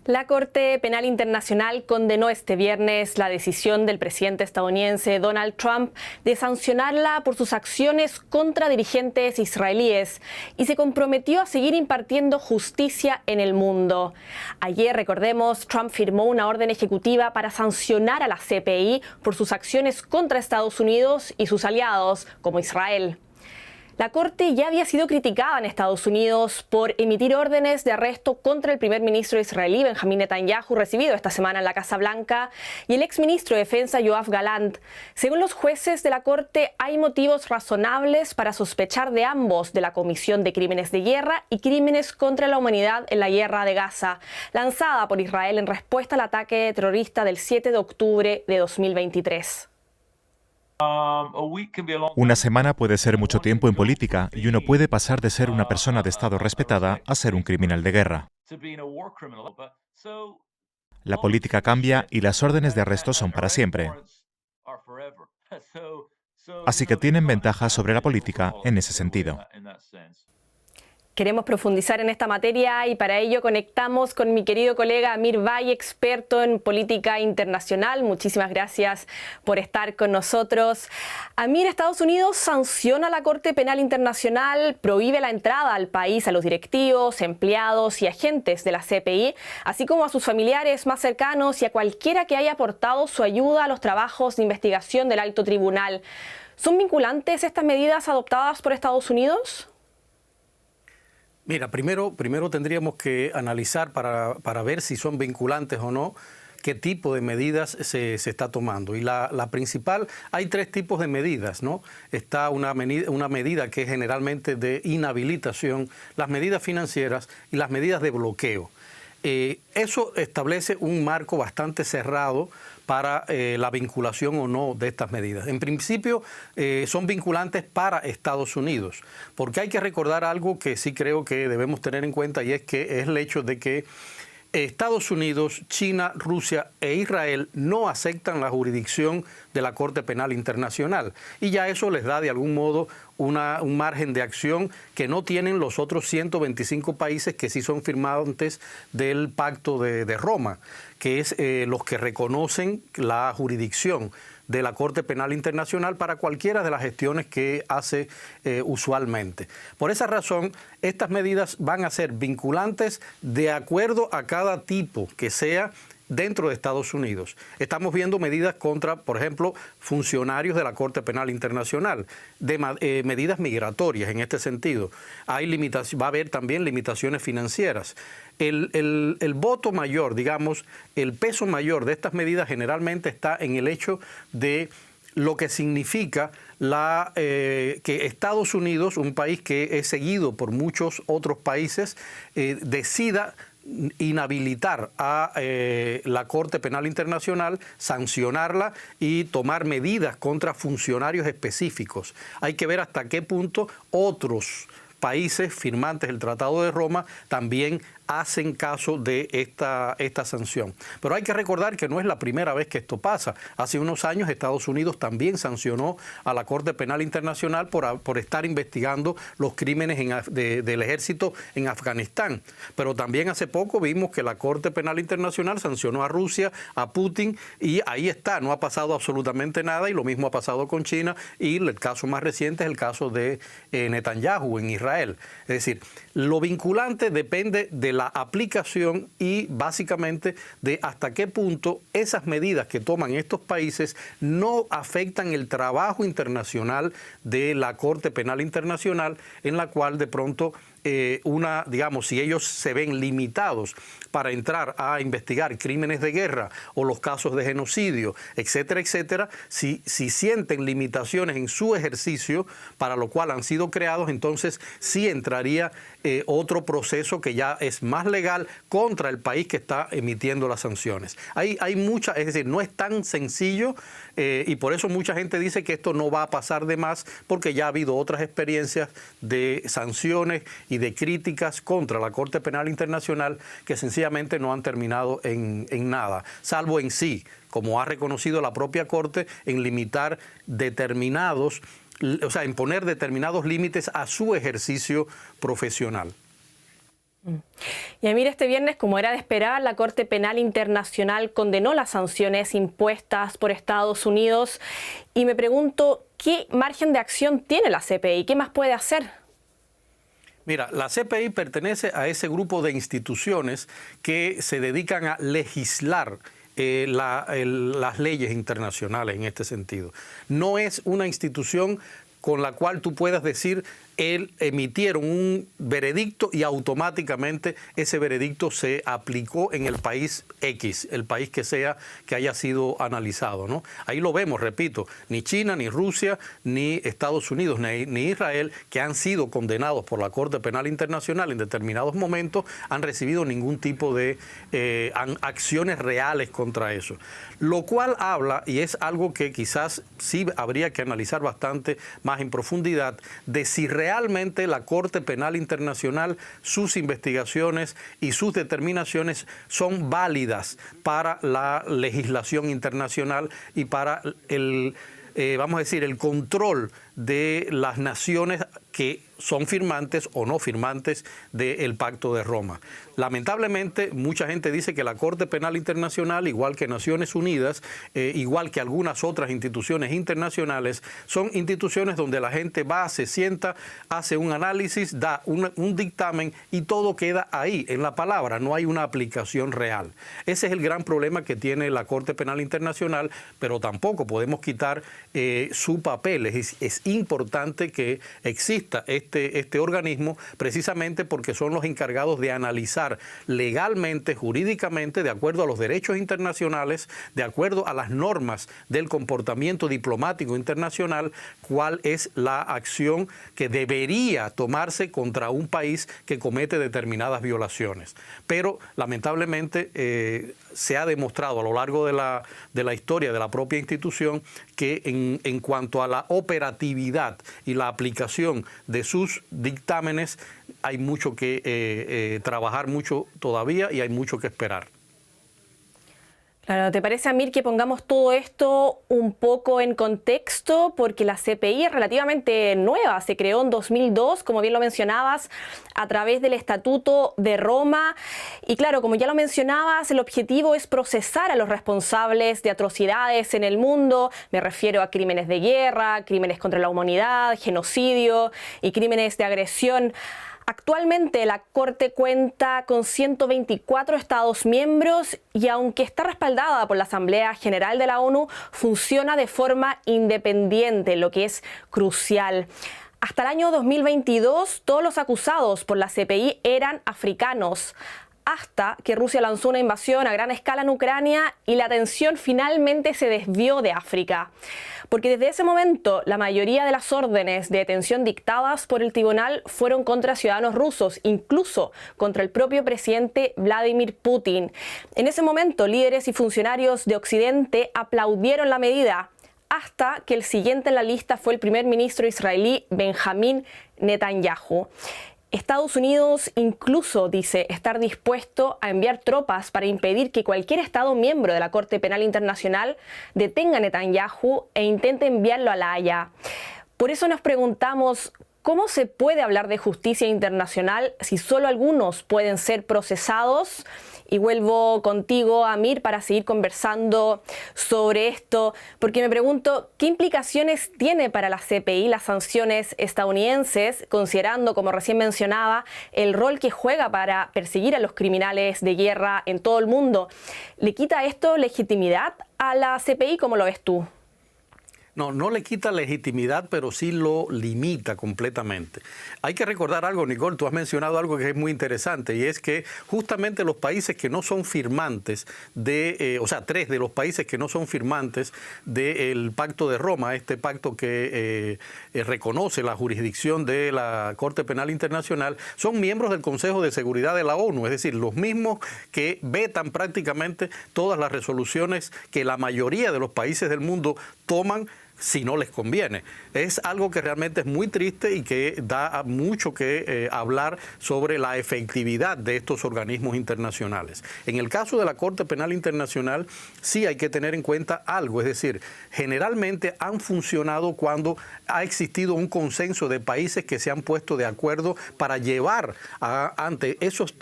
La Corte Penal Internacional condenó este viernes la decisión del presidente estadounidense Donald Trump de sancionarla por sus acciones contra dirigentes israelíes y se comprometió a seguir impartiendo justicia en el mundo. Ayer, recordemos, Trump firmó una orden ejecutiva para sancionar a la CPI por sus acciones contra Estados Unidos y sus aliados, como Israel. La Corte ya había sido criticada en Estados Unidos por emitir órdenes de arresto contra el primer ministro israelí Benjamín Netanyahu, recibido esta semana en la Casa Blanca, y el exministro de Defensa Yoav Gallant. Según los jueces de la Corte, hay motivos razonables para sospechar de ambos de la comisión de crímenes de guerra y crímenes contra la humanidad en la guerra de Gaza, lanzada por Israel en respuesta al ataque terrorista del 7 de octubre de 2023. Una semana puede ser mucho tiempo en política y uno puede pasar de ser una persona de Estado respetada a ser un criminal de guerra. La política cambia y las órdenes de arresto son para siempre. Así que tienen ventajas sobre la política en ese sentido. Queremos profundizar en esta materia y para ello conectamos con mi querido colega Amir Valle, experto en política internacional. Muchísimas gracias por estar con nosotros. Amir, Estados Unidos sanciona a la Corte Penal Internacional, prohíbe la entrada al país a los directivos, empleados y agentes de la CPI, así como a sus familiares más cercanos y a cualquiera que haya aportado su ayuda a los trabajos de investigación del Alto Tribunal. ¿Son vinculantes estas medidas adoptadas por Estados Unidos? Mira, primero tendríamos que analizar para ver si son vinculantes o no, qué tipo de medidas se está tomando. Y la principal, hay tres tipos de medidas, ¿no? Está una medida que es generalmente de inhabilitación, las medidas financieras y las medidas de bloqueo. Eso establece un marco bastante cerrado para la vinculación o no de estas medidas. En principio son vinculantes para Estados Unidos, porque hay que recordar algo que sí creo que debemos tener en cuenta, y es que es el hecho de que Estados Unidos, China, Rusia e Israel no aceptan la jurisdicción de la Corte Penal Internacional y ya eso les da de algún modo un margen de acción que no tienen los otros 125 países que sí son firmantes del Pacto de Roma, que es los que reconocen la jurisdicción de la Corte Penal Internacional para cualquiera de las gestiones que hace usualmente. Por esa razón, estas medidas van a ser vinculantes de acuerdo a cada tipo que sea dentro de Estados Unidos. Estamos viendo medidas contra, por ejemplo, funcionarios de la Corte Penal Internacional, de medidas migratorias en este sentido. Va a haber también limitaciones financieras. El voto mayor, digamos, el peso mayor de estas medidas generalmente está en el hecho de lo que significa que Estados Unidos, un país que es seguido por muchos otros países, decida inhabilitar a la Corte Penal Internacional, sancionarla y tomar medidas contra funcionarios específicos. Hay que ver hasta qué punto otros países firmantes del Tratado de Roma también hacen caso de esta sanción. Pero hay que recordar que no es la primera vez que esto pasa. Hace unos años Estados Unidos también sancionó a la Corte Penal Internacional por estar investigando los crímenes del ejército en Afganistán. Pero también hace poco vimos que la Corte Penal Internacional sancionó a Rusia, a Putin, y ahí está, no ha pasado absolutamente nada, y lo mismo ha pasado con China, y el caso más reciente es el caso de Netanyahu en Israel. Es decir, lo vinculante depende de la aplicación y básicamente de hasta qué punto esas medidas que toman estos países no afectan el trabajo internacional de la Corte Penal Internacional, en la cual de pronto digamos, si ellos se ven limitados para entrar a investigar crímenes de guerra o los casos de genocidio, etcétera, etcétera, si sienten limitaciones en su ejercicio, para lo cual han sido creados, entonces sí entraría otro proceso que ya es más legal contra el país que está emitiendo las sanciones. Hay es decir, no es tan sencillo y por eso mucha gente dice que esto no va a pasar de más, porque ya ha habido otras experiencias de sanciones y de críticas contra la Corte Penal Internacional que sencillamente no han terminado en nada, salvo en sí, como ha reconocido la propia Corte, en limitar en poner determinados límites a su ejercicio profesional. Y Amir, este viernes, como era de esperar, la Corte Penal Internacional condenó las sanciones impuestas por Estados Unidos. Y me pregunto, ¿qué margen de acción tiene la CPI? ¿Qué más puede hacer? Mira, la CPI pertenece a ese grupo de instituciones que se dedican a legislar las leyes internacionales en este sentido. No es una institución con la cual tú puedas decir, emitieron un veredicto y automáticamente ese veredicto se aplicó en el país X, el país que sea que haya sido analizado, ¿no? Ahí lo vemos, repito, ni China, ni Rusia, ni Estados Unidos, ni Israel, que han sido condenados por la Corte Penal Internacional en determinados momentos, han recibido ningún tipo de acciones reales contra eso. Lo cual habla, y es algo que quizás sí habría que analizar bastante más en profundidad, de si realmente la Corte Penal Internacional, sus investigaciones y sus determinaciones son válidas para la legislación internacional y para vamos a decir, el control de las naciones que son firmantes o no firmantes del Pacto de Roma. Lamentablemente, mucha gente dice que la Corte Penal Internacional, igual que Naciones Unidas, igual que algunas otras instituciones internacionales, son instituciones donde la gente va, se sienta, hace un análisis, da un dictamen y todo queda ahí, en la palabra, no hay una aplicación real. Ese es el gran problema que tiene la Corte Penal Internacional, pero tampoco podemos quitar su papel. Es importante que exista este organismo precisamente porque son los encargados de analizar legalmente, jurídicamente, de acuerdo a los derechos internacionales, de acuerdo a las normas del comportamiento diplomático internacional, cuál es la acción que debería tomarse contra un país que comete determinadas violaciones. Pero lamentablemente se ha demostrado a lo largo de la historia de la propia institución que en cuanto a la operatividad y la aplicación de sus dictámenes hay mucho que trabajar, mucho todavía, y hay mucho que esperar. Claro, ¿te parece, Amir, que pongamos todo esto un poco en contexto? Porque la CPI es relativamente nueva, se creó en 2002, como bien lo mencionabas, a través del Estatuto de Roma. Y claro, como ya lo mencionabas, el objetivo es procesar a los responsables de atrocidades en el mundo. Me refiero a crímenes de guerra, crímenes contra la humanidad, genocidio y crímenes de agresión. Actualmente la Corte cuenta con 124 Estados miembros y aunque está respaldada por la Asamblea General de la ONU, funciona de forma independiente, lo que es crucial. Hasta el año 2022, todos los acusados por la CPI eran africanos, hasta que Rusia lanzó una invasión a gran escala en Ucrania y la atención finalmente se desvió de África. Porque desde ese momento la mayoría de las órdenes de detención dictadas por el tribunal fueron contra ciudadanos rusos, incluso contra el propio presidente Vladimir Putin. En ese momento, líderes y funcionarios de Occidente aplaudieron la medida, hasta que el siguiente en la lista fue el primer ministro israelí Benjamín Netanyahu. Estados Unidos incluso dice estar dispuesto a enviar tropas para impedir que cualquier Estado miembro de la Corte Penal Internacional detenga a Netanyahu e intente enviarlo a La Haya. Por eso nos preguntamos, ¿cómo se puede hablar de justicia internacional si solo algunos pueden ser procesados? Y vuelvo contigo, Amir, para seguir conversando sobre esto, porque me pregunto, ¿qué implicaciones tiene para la CPI las sanciones estadounidenses, considerando, como recién mencionaba, el rol que juega para perseguir a los criminales de guerra en todo el mundo? ¿Le quita esto legitimidad a la CPI? ¿Cómo lo ves tú? No le quita legitimidad, pero sí lo limita completamente. Hay que recordar algo, Nicole, tú has mencionado algo que es muy interesante, y es que justamente los países que no son firmantes o sea, 3 de los países que no son firmantes del Pacto de Roma, este pacto que reconoce la jurisdicción de la Corte Penal Internacional, son miembros del Consejo de Seguridad de la ONU, es decir, los mismos que vetan prácticamente todas las resoluciones que la mayoría de los países del mundo toman si no les conviene. Es algo que realmente es muy triste y que da mucho que hablar sobre la efectividad de estos organismos internacionales. En el caso de la Corte Penal Internacional, sí hay que tener en cuenta algo, es decir, generalmente han funcionado cuando ha existido un consenso de países que se han puesto de acuerdo para llevar ante esos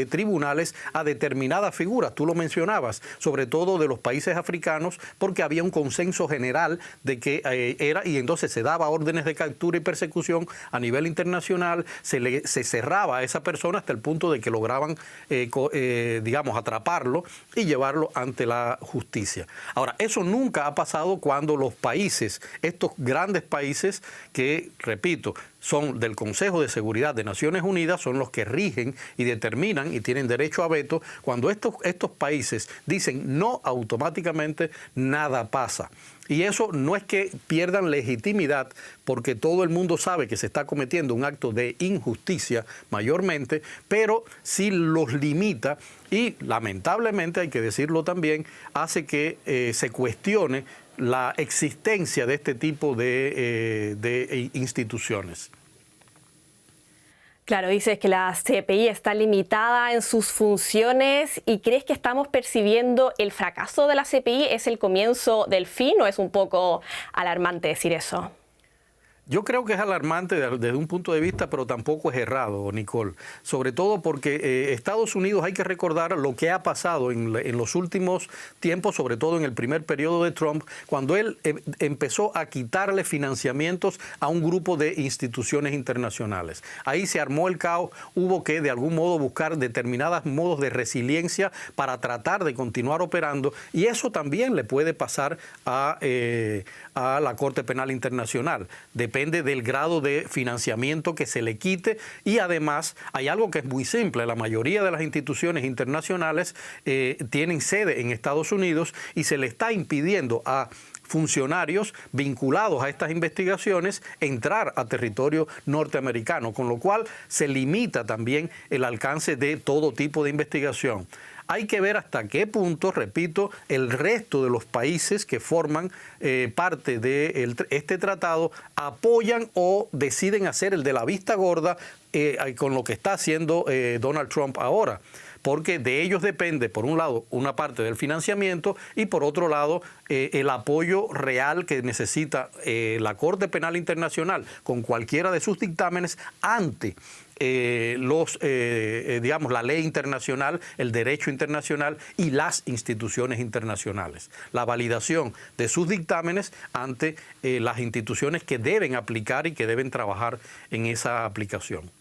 tribunales a determinadas figuras. Tú lo mencionabas, sobre todo de los países africanos, porque había un consenso general de que y entonces se daba órdenes de captura y persecución a nivel internacional, se cerraba a esa persona hasta el punto de que lograban, digamos, atraparlo y llevarlo ante la justicia. Ahora, eso nunca ha pasado cuando los países, estos grandes países que, repito, son del Consejo de Seguridad de Naciones Unidas, son los que rigen y determinan y tienen derecho a veto. Cuando estos países dicen no, automáticamente nada pasa. Y eso no es que pierdan legitimidad, porque todo el mundo sabe que se está cometiendo un acto de injusticia mayormente, pero sí los limita y, lamentablemente, hay que decirlo también, hace que se cuestione la existencia de este tipo de instituciones. Claro, dices que la CPI está limitada en sus funciones y ¿crees que estamos percibiendo el fracaso de la CPI? ¿Es el comienzo del fin o es un poco alarmante decir eso? Yo creo que es alarmante desde un punto de vista, pero tampoco es errado, Nicole. Sobre todo porque Estados Unidos, hay que recordar lo que ha pasado en los últimos tiempos, sobre todo en el primer periodo de Trump, cuando él empezó a quitarle financiamientos a un grupo de instituciones internacionales. Ahí se armó el caos, hubo que de algún modo buscar determinados modos de resiliencia para tratar de continuar operando, y eso también le puede pasar a la Corte Penal Internacional. Depende del grado de financiamiento que se le quite, y además hay algo que es muy simple: la mayoría de las instituciones internacionales tienen sede en Estados Unidos y se le está impidiendo a funcionarios vinculados a estas investigaciones entrar a territorio norteamericano, con lo cual se limita también el alcance de todo tipo de investigación. Hay que ver hasta qué punto, repito, el resto de los países que forman parte de este tratado apoyan o deciden hacer el de la vista gorda con lo que está haciendo Donald Trump ahora. Porque de ellos depende, por un lado, una parte del financiamiento y por otro lado, el apoyo real que necesita la Corte Penal Internacional con cualquiera de sus dictámenes ante digamos, la ley internacional, el derecho internacional y las instituciones internacionales. La validación de sus dictámenes ante las instituciones que deben aplicar y que deben trabajar en esa aplicación.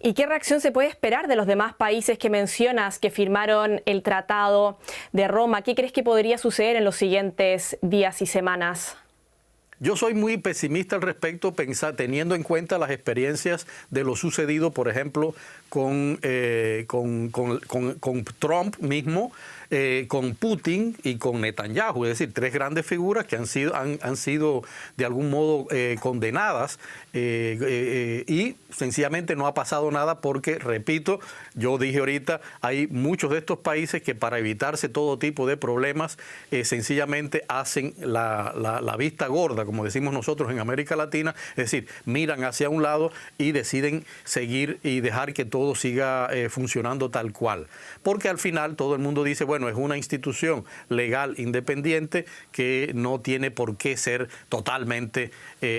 ¿Y qué reacción se puede esperar de los demás países que mencionas que firmaron el Tratado de Roma? ¿Qué crees que podría suceder en los siguientes días y semanas? Yo soy muy pesimista al respecto, teniendo en cuenta las experiencias de lo sucedido, por ejemplo, con Trump mismo, con Putin y con Netanyahu, es decir, tres grandes figuras que han sido de algún modo condenadas y sencillamente no ha pasado nada porque, repito, yo dije ahorita, hay muchos de estos países que para evitarse todo tipo de problemas sencillamente hacen la vista gorda, como decimos nosotros en América Latina, es decir, miran hacia un lado y deciden seguir y dejar que todo siga funcionando tal cual. Porque al final todo el mundo dice, bueno, es una institución legal independiente que no tiene por qué ser totalmente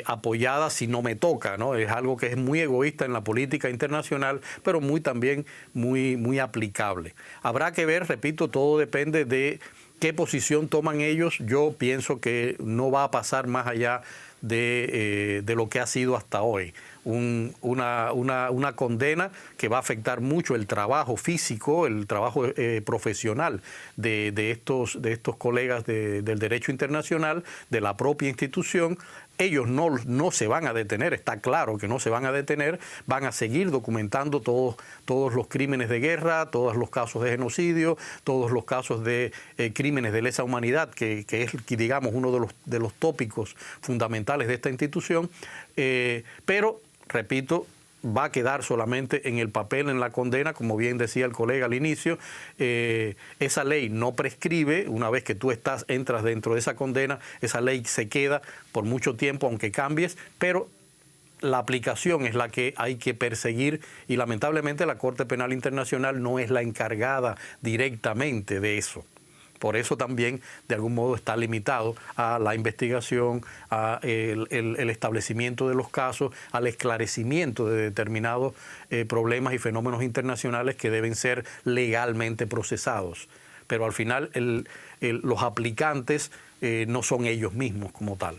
apoyada si no me toca, ¿no? Es algo que es muy egoísta en la política internacional, pero también muy aplicable. Habrá que ver, repito, todo depende de qué posición toman ellos. Yo pienso que no va a pasar más allá de lo que ha sido hasta hoy. Una condena que va a afectar mucho el trabajo físico, el trabajo profesional de estos colegas del derecho internacional, de la propia institución. Ellos no se van a detener, está claro que no se van a detener, van a seguir documentando todos los crímenes de guerra, todos los casos de genocidio, todos los casos de crímenes de lesa humanidad, que es, digamos, uno de los tópicos fundamentales de esta institución, pero repito, va a quedar solamente en el papel, en la condena, como bien decía el colega al inicio. Esa ley no prescribe. Una vez que tú entras dentro de esa condena, esa ley se queda por mucho tiempo, aunque cambies, pero la aplicación es la que hay que perseguir, y lamentablemente la Corte Penal Internacional no es la encargada directamente de eso. Por eso también, de algún modo, está limitado a la investigación, a el establecimiento de los casos, al esclarecimiento de determinados problemas y fenómenos internacionales que deben ser legalmente procesados. Pero al final los aplicantes no son ellos mismos como tal.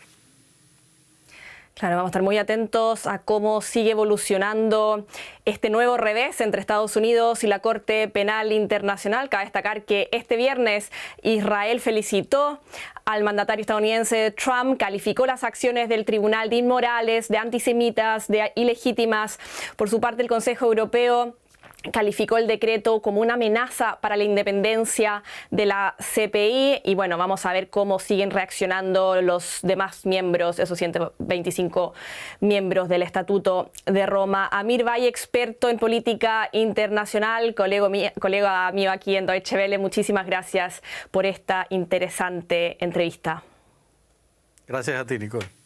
Claro, vamos a estar muy atentos a cómo sigue evolucionando este nuevo revés entre Estados Unidos y la Corte Penal Internacional. Cabe destacar que este viernes Israel felicitó al mandatario estadounidense Trump, calificó las acciones del tribunal de inmorales, de antisemitas, de ilegítimas. Por su parte, el Consejo Europeo calificó el decreto como una amenaza para la independencia de la CPI, y bueno, vamos a ver cómo siguen reaccionando los demás miembros, esos 125 miembros del Estatuto de Roma. Amir Valle, experto en política internacional, colega mío aquí en Deutsche Welle, muchísimas gracias por esta interesante entrevista. Gracias a ti, Nicole.